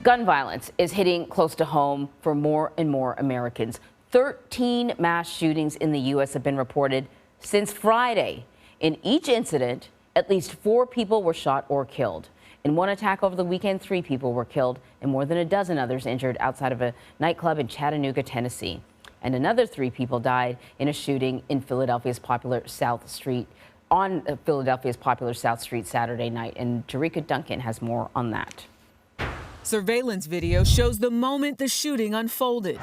Gun violence is hitting close to home for more and more Americans. 13 mass shootings in the U.S. have been reported since Friday. In each incident, at least 4 people were shot or killed. In one attack over the weekend, 3 people were killed and more than a dozen others injured outside of a nightclub in Chattanooga, Tennessee. And another 3 people died in a shooting in Philadelphia's popular South Street Saturday night. And Jericka Duncan has more on that. Surveillance video shows the moment the shooting unfolded.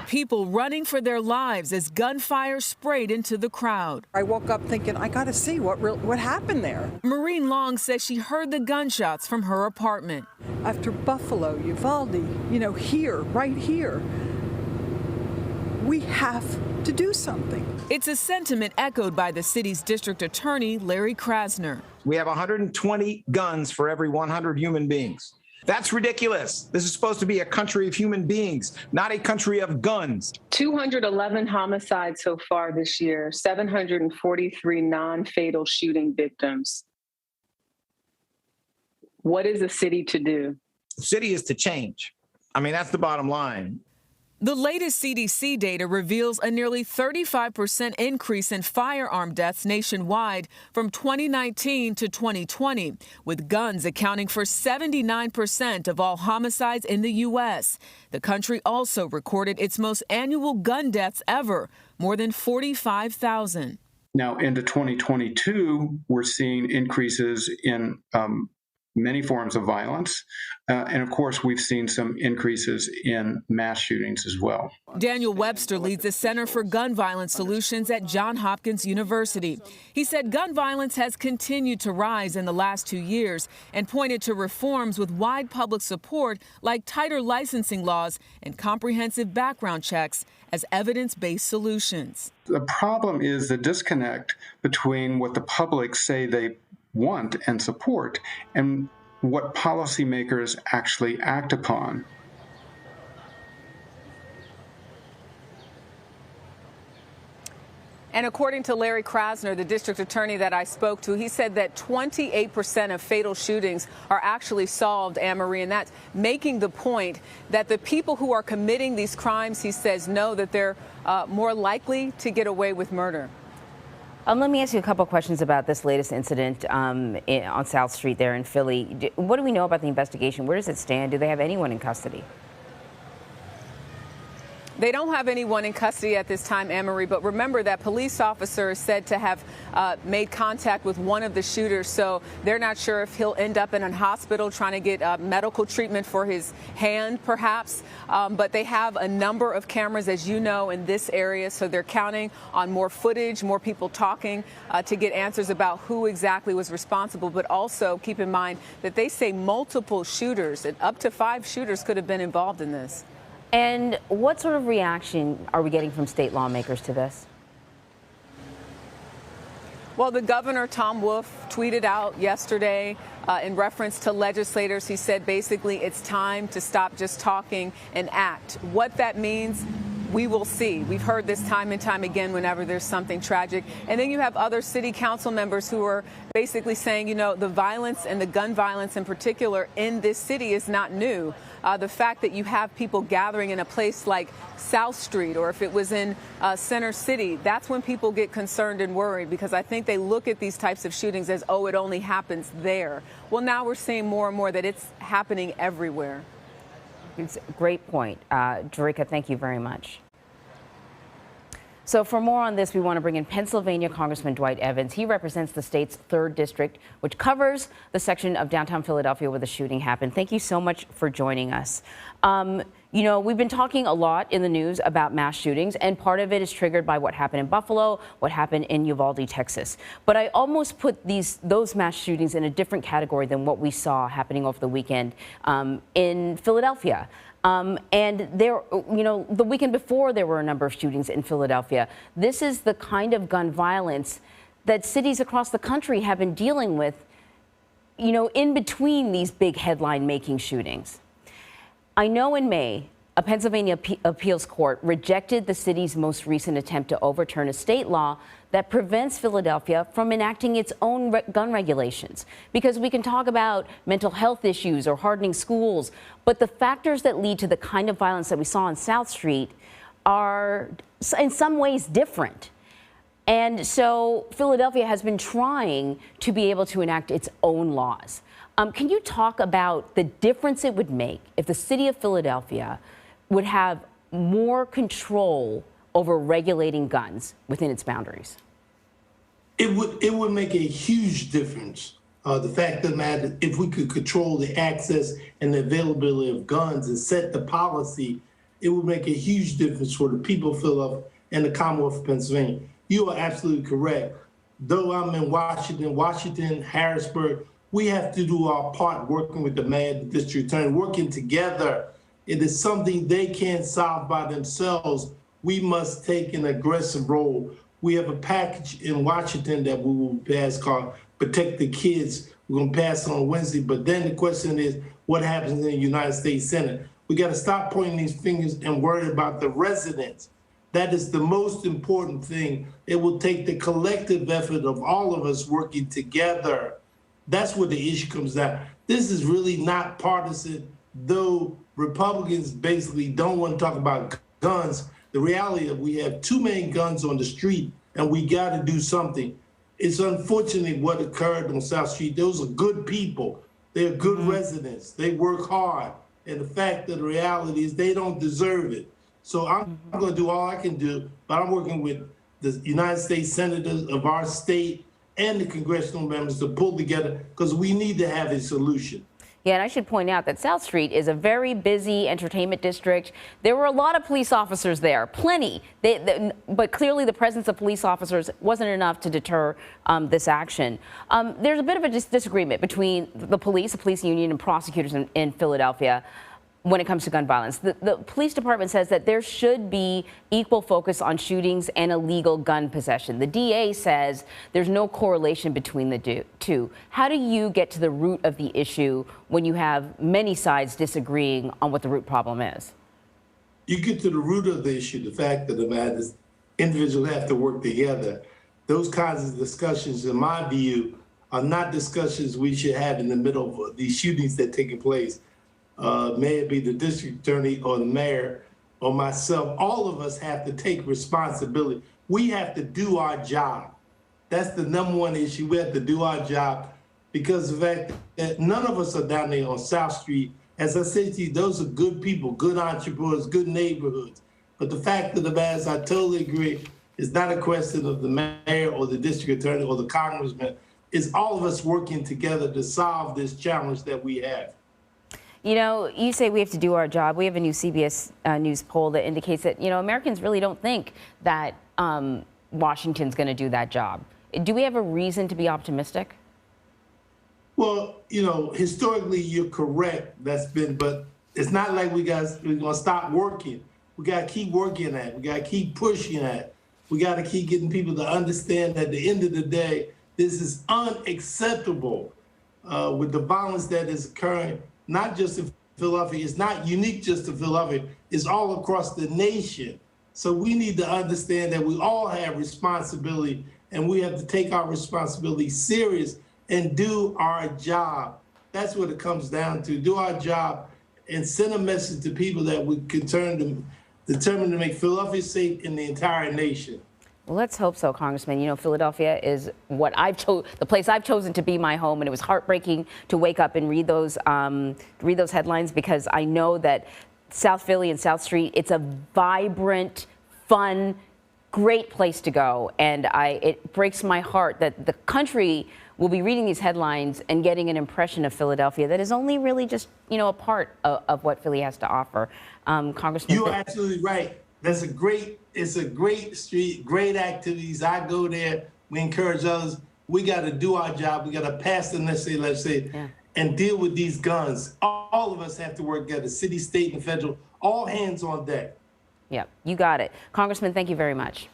People running for their lives as gunfire sprayed into the crowd. I woke up thinking, I got to see what happened there. Maureen Long says she heard the gunshots from her apartment. After Buffalo, Uvalde, here, right here, we have to do something. It's a sentiment echoed by the city's district attorney, Larry Krasner. We have 120 guns for every 100 human beings. That's ridiculous. This is supposed to be a country of human beings, not a country of guns. 211 homicides so far this year, 743 non-fatal shooting victims. What is the city to do? The city is to change. I mean, that's the bottom line. The latest CDC data reveals a nearly 35% increase in firearm deaths nationwide from 2019 to 2020, with guns accounting for 79% of all homicides in the U.S. The country also recorded its most annual gun deaths ever, more than 45,000. Now, into 2022, we're seeing increases in many forms of violence. And of course, we've seen some increases in mass shootings as well. Daniel Webster leads the Center for Gun Violence Solutions at Johns Hopkins University. He said gun violence has continued to rise in the last 2 years and pointed to reforms with wide public support like tighter licensing laws and comprehensive background checks as evidence-based solutions. The problem is the disconnect between what the public say they want and support and what policymakers actually act upon. And according to Larry Krasner, the district attorney that I spoke to, he said that 28% of fatal shootings are actually solved, Anne-Marie, and that's making the point that the people who are committing these crimes, he says, know that they're more likely to get away with murder. Let me ask you a couple of questions about this latest incident on South Street there in Philly. What do we know about the investigation? Where does it stand? Do they have anyone in custody? They don't have anyone in custody at this time, Anne-Marie, but remember that police officer is said to have made contact with one of the shooters, so they're not sure if he'll end up in a hospital trying to get medical treatment for his hand, perhaps. But they have a number of cameras, as you know, in this area, so they're counting on more footage, more people talking to get answers about who exactly was responsible. But also keep in mind that they say multiple shooters, and up to 5 shooters could have been involved in this. And what sort of reaction are we getting from state lawmakers to this? Well, the governor, Tom Wolf, tweeted out yesterday in reference to legislators. He said basically it's time to stop just talking and act. What that means, we will see. We've heard this time and time again whenever there's something tragic. And then you have other city council members who are basically saying, the violence and the gun violence in particular in this city is not new. The fact that you have people gathering in a place like South Street, or if it was in Center City, that's when people get concerned and worried, because I think they look at these types of shootings as, oh, it only happens there. Well, now we're seeing more and more that it's happening everywhere. It's a great point. Jericka, thank you very much. So for more on this, we want to bring in Pennsylvania Congressman Dwight Evans. He represents the state's 3rd district, which covers the section of downtown Philadelphia where the shooting happened. Thank you so much for joining us. We've been talking a lot in the news about mass shootings, and part of it is triggered by what happened in Buffalo, what happened in Uvalde, Texas. But I almost put those mass shootings in a different category than what we saw happening over the weekend in Philadelphia. And there, the weekend before, there were a number of shootings in Philadelphia. This is the kind of gun violence that cities across the country have been dealing with, in between these big headline-making shootings. I know in May, a Pennsylvania appeals court rejected the city's most recent attempt to overturn a state law that prevents Philadelphia from enacting its own gun regulations. Because we can talk about mental health issues or hardening schools, but the factors that lead to the kind of violence that we saw on South Street are in some ways different. And so Philadelphia has been trying to be able to enact its own laws. Can you talk about the difference it would make if the city of Philadelphia would have more control over regulating guns within its boundaries? It would make a huge difference. The fact of the matter, if we could control the access and the availability of guns and set the policy, it would make a huge difference for the people of Philadelphia and the Commonwealth of Pennsylvania. You are absolutely correct. Though I'm in Washington, Harrisburg, we have to do our part working with the mayor, the district attorney, working together. It is something they can't solve by themselves. We must take an aggressive role. We have a package in Washington that we will pass called Protect the Kids. We're going to pass it on Wednesday. But then the question is, what happens in the United States Senate? We got to stop pointing these fingers and worry about the residents. That is the most important thing. It will take the collective effort of all of us working together. That's where the issue comes down. This is really not partisan, though Republicans basically don't want to talk about guns. The reality is we have too many guns on the street, and we got to do something. It's unfortunate what occurred on South Street. Those are good people. They're good residents. They work hard. And the fact of the reality is they don't deserve it. So I'm going to do all I can do, but I'm working with the United States senators of our state and the congressional members to pull together because we need to have a solution. Yeah, and I should point out that South Street is a very busy entertainment district. There were a lot of police officers there, plenty. But clearly the presence of police officers wasn't enough to deter this action. There's a bit of a disagreement between the police union, and prosecutors in Philadelphia when it comes to gun violence. The police department says that there should be equal focus on shootings and illegal gun possession. The DA says there's no correlation between the two. How do you get to the root of the issue when you have many sides disagreeing on what the root problem is? You get to the root of the issue. The fact of the matter is individuals have to work together. Those kinds of discussions, in my view, are not discussions we should have in the middle of these shootings that are taking place. May it be the district attorney or the mayor or myself, all of us have to take responsibility. We have to do our job. That's the number one issue. We have to do our job because of the fact that none of us are down there on South Street. As I said to you, those are good people, good entrepreneurs, good neighborhoods. But the fact of the matter is, I totally agree, it's not a question of the mayor or the district attorney or the congressman. It's all of us working together to solve this challenge that we have. You know, you say we have to do our job. We have a new CBS News poll that indicates that, you know, Americans really don't think that Washington's going to do that job. Do we have a reason to be optimistic? Well, you know, historically, you're correct. But it's not like we're going to stop working. We got to keep working at it. We got to keep pushing at it. We got to keep getting people to understand that at the end of the day, this is unacceptable with the violence that is occurring. Not just in Philadelphia, it's not unique just to Philadelphia, it's all across the nation. So we need to understand that we all have responsibility and we have to take our responsibility serious and do our job. That's what it comes down to, do our job and send a message to people that we can determined to make Philadelphia safe in the entire nation. Well, let's hope so, Congressman. You know, Philadelphia is what the place I've chosen to be my home, and it was heartbreaking to wake up and read those headlines because I know that South Philly and South Street, it's a vibrant, fun, great place to go, and it breaks my heart that the country will be reading these headlines and getting an impression of Philadelphia that is only really just, you know, a part of what Philly has to offer. Congressman, you're absolutely right. It's a great street, great activities. I go there. We encourage others. We got to do our job. We got to pass the necessary legislation and deal with these guns. All of us have to work together, city, state, and federal, all hands on deck. Yeah, you got it. Congressman, thank you very much.